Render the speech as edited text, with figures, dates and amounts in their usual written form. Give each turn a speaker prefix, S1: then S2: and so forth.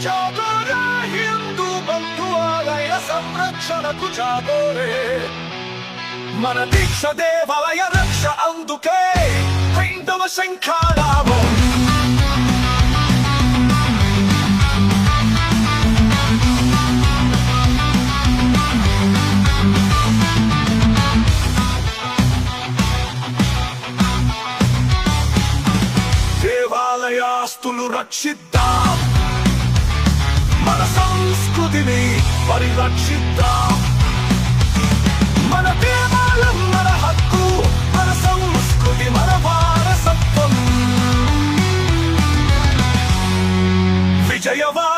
S1: జాగోరే హిందూ బంధువాలయ సంరక్షణకు జాగోరే మన దీక్ష దేవాలయ రక్ష అందుకే హైందవ శంఖారావం దేవాలయాస్తులు రక్షిద్దాం మన సంస్కృతిని పరిరక్షిద్దాం మన దేవాలయం మన హక్కు మన సంస్కృతి మన వారసత్వం విజయవా